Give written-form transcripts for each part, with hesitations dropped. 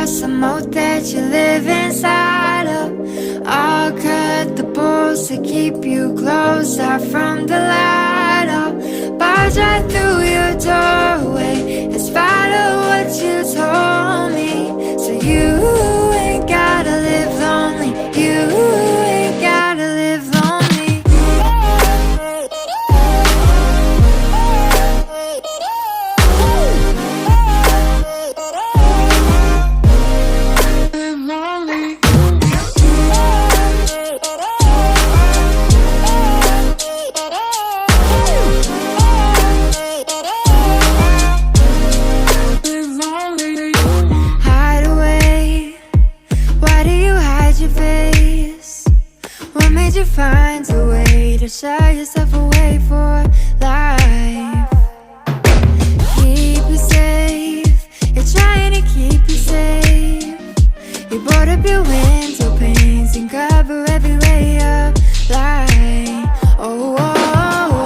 across the moat that you live inside of. I'll cut the bolts to keep you close out from the light. I'll barge right through your doorway in spite of what you told me. So you ain't gotta live lonely. You ain't gotta live lonely. Find a way to shy yourself away for life. Keep you safe, you're trying to keep you safe. You board up your window panes and cover every ray of light. Oh,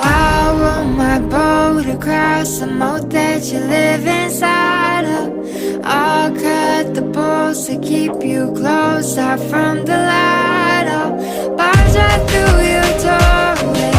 I'll roll my boat across the moat that you live inside of. I'll cut the bolts to keep you close out from the light. I'll barge right through your doorway